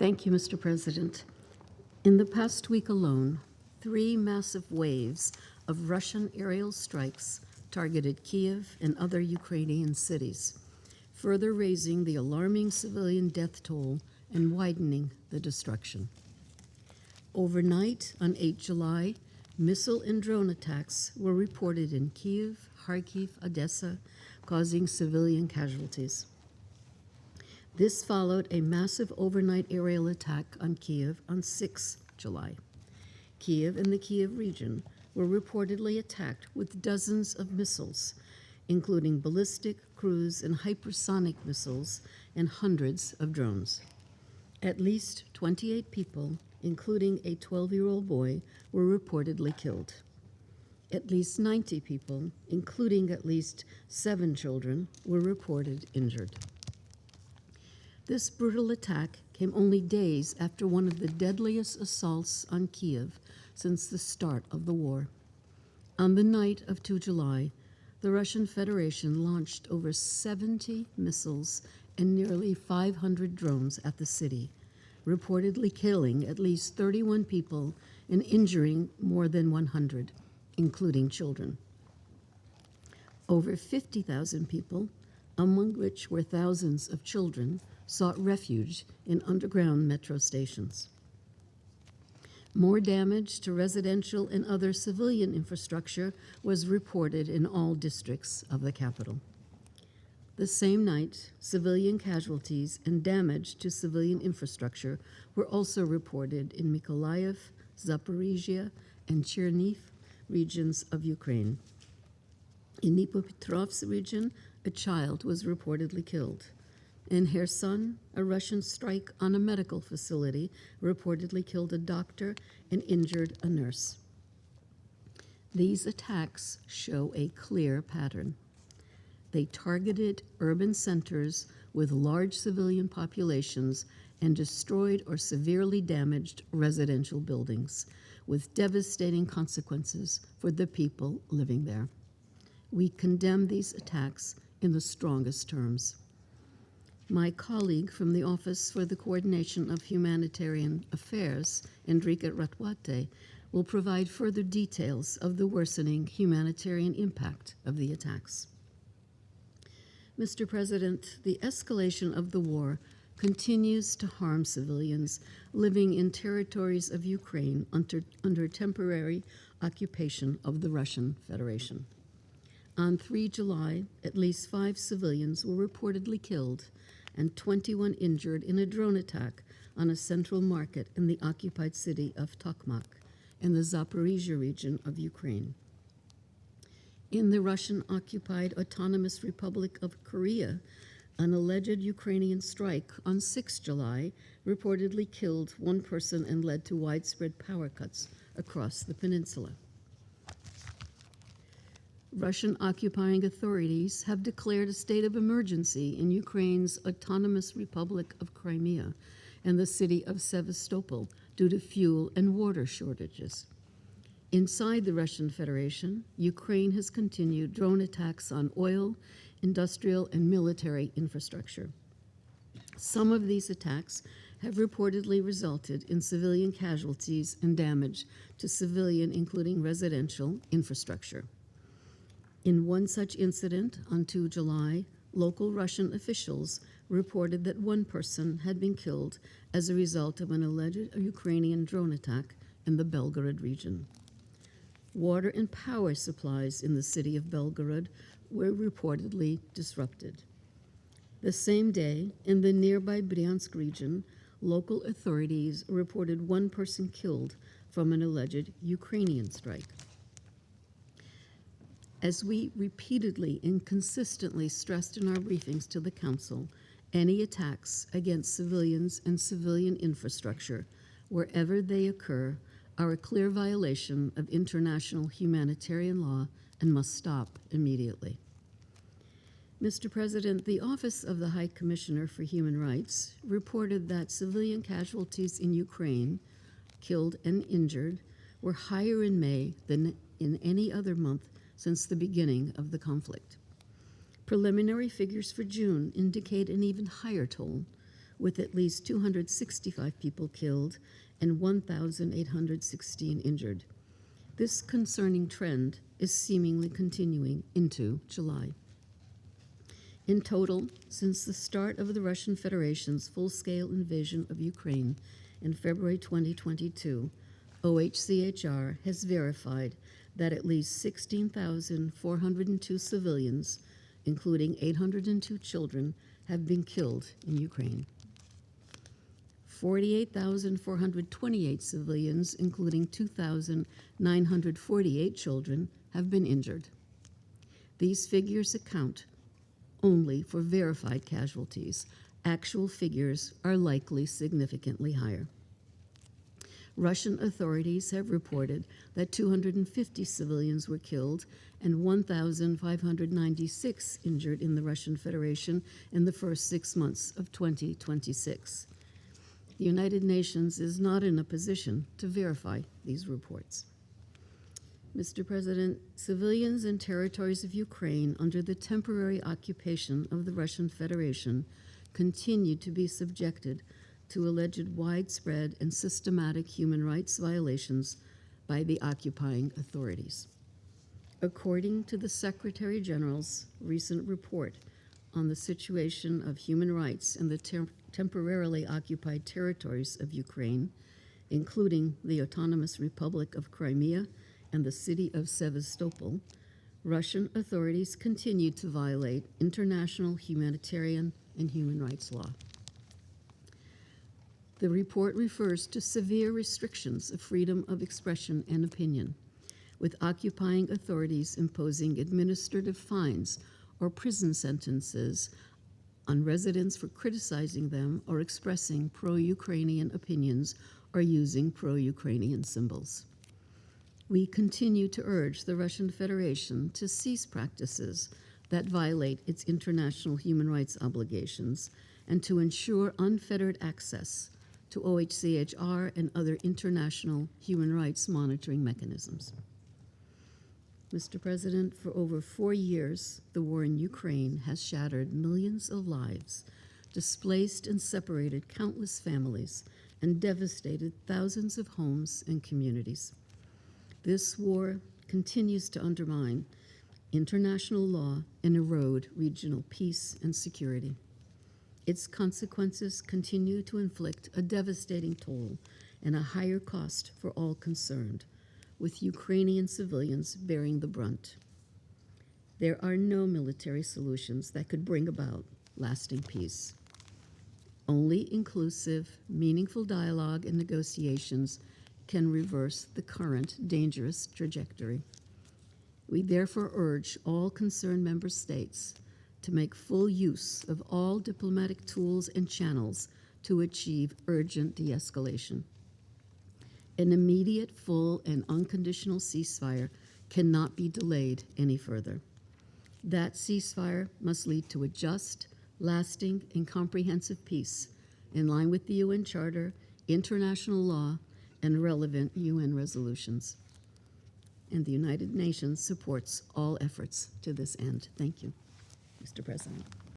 Thank you, Mr. President. In the past week alone, 3 massive waves of Russian aerial strikes targeted Kyiv and other Ukrainian cities, further raising the alarming civilian death toll and widening the destruction. Overnight, on 8 July, missile and drone attacks were reported in Kyiv, Kharkiv, Odessa, causing civilian casualties. This followed a massive overnight aerial attack on Kyiv on 6 July. Kyiv and the Kyiv region were reportedly attacked with dozens of missiles, including ballistic, cruise, and hypersonic missiles, and hundreds of drones. At least 28 people, including a 12-year-old boy, were reportedly killed. At least 90 people, including at least 7 children, were reported injured. This brutal attack came only days after one of the deadliest assaults on Kyiv since the start of the war. On the night of 2 July, the Russian Federation launched over 70 missiles and nearly 500 drones at the city, reportedly killing at least 31 people and injuring more than 100, including children. Over 50,000 people, among which were thousands of children, sought refuge in underground metro stations. More damage to residential and other civilian infrastructure was reported in all districts of the capital. The same night, civilian casualties and damage to civilian infrastructure were also reported in Mykolaiv, Zaporizhia, and Chernihiv regions of Ukraine. In Dnipropetrovsk region, a child was reportedly killed. In Kherson, a Russian strike on a medical facility reportedly killed a doctor and injured a nurse. These attacks show a clear pattern. They targeted urban centers with large civilian populations and destroyed or severely damaged residential buildings, with devastating consequences for the people living there. We condemn these attacks in the strongest terms. My colleague from the Office for the Coordination of Humanitarian Affairs, Enrique Ratwate, will provide further details of the worsening humanitarian impact of the attacks. Mr. President, the escalation of the war continues to harm civilians living in territories of Ukraine under temporary occupation of the Russian Federation. On 3 July, at least 5 civilians were reportedly killed and 21 injured in a drone attack on a central market in the occupied city of Tokmak in the Zaporizhia region of Ukraine. In the Russian-occupied Autonomous Republic of Korea, an alleged Ukrainian strike on 6 July reportedly killed 1 person and led to widespread power cuts across the peninsula. Russian occupying authorities have declared a state of emergency in Ukraine's Autonomous Republic of Crimea and the city of Sevastopol due to fuel and water shortages. Inside the Russian Federation, Ukraine has continued drone attacks on oil, industrial, and military infrastructure. Some of these attacks have reportedly resulted in civilian casualties and damage to civilian, including residential, infrastructure. In one such incident on 2 July, local Russian officials reported that 1 person had been killed as a result of an alleged Ukrainian drone attack in the Belgorod region. Water and power supplies in the city of Belgorod were reportedly disrupted. The same day, in the nearby Bryansk region, local authorities reported 1 person killed from an alleged Ukrainian strike. As we repeatedly and consistently stressed in our briefings to the Council, any attacks against civilians and civilian infrastructure, wherever they occur, are a clear violation of international humanitarian law and must stop immediately. Mr. President, the Office of the High Commissioner for Human Rights reported that civilian casualties in Ukraine, killed and injured, were higher in May than in any other month since the beginning of the conflict. Preliminary figures for June indicate an even higher toll, with at least 265 people killed and 1,816 injured. This concerning trend is seemingly continuing into July. In total, since the start of the Russian Federation's full-scale invasion of Ukraine in February 2022, OHCHR has verified that at least 16,402 civilians, including 802 children, have been killed in Ukraine. 48,428 civilians, including 2,948 children, have been injured. These figures account only for verified casualties. Actual figures are likely significantly higher. Russian authorities have reported that 250 civilians were killed and 1,596 injured in the Russian Federation in the first 6 months of 2026. The United Nations is not in a position to verify these reports. Mr. President, civilians in territories of Ukraine under the temporary occupation of the Russian Federation continue to be subjected to alleged widespread and systematic human rights violations by the occupying authorities. According to the Secretary General's recent report on the situation of human rights in the temporarily occupied territories of Ukraine, including the Autonomous Republic of Crimea and the city of Sevastopol, Russian authorities continue to violate international humanitarian and human rights law. The report refers to severe restrictions of freedom of expression and opinion, with occupying authorities imposing administrative fines or prison sentences on residents for criticizing them or expressing pro-Ukrainian opinions or using pro-Ukrainian symbols. We continue to urge the Russian Federation to cease practices that violate its international human rights obligations and to ensure unfettered access to OHCHR and other international human rights monitoring mechanisms. Mr. President, for over 4 years, the war in Ukraine has shattered millions of lives, displaced and separated countless families, and devastated thousands of homes and communities. This war continues to undermine international law and erode regional peace and security. Its consequences continue to inflict a devastating toll and a higher cost for all concerned, with Ukrainian civilians bearing the brunt. There are no military solutions that could bring about lasting peace. Only inclusive, meaningful dialogue and negotiations can reverse the current dangerous trajectory. We therefore urge all concerned member states to make full use of all diplomatic tools and channels to achieve urgent de-escalation. An immediate, full, and unconditional ceasefire cannot be delayed any further. That ceasefire must lead to a just, lasting, and comprehensive peace in line with the UN Charter, international law, and relevant UN resolutions. And the United Nations supports all efforts to this end. Thank you, Mr. President.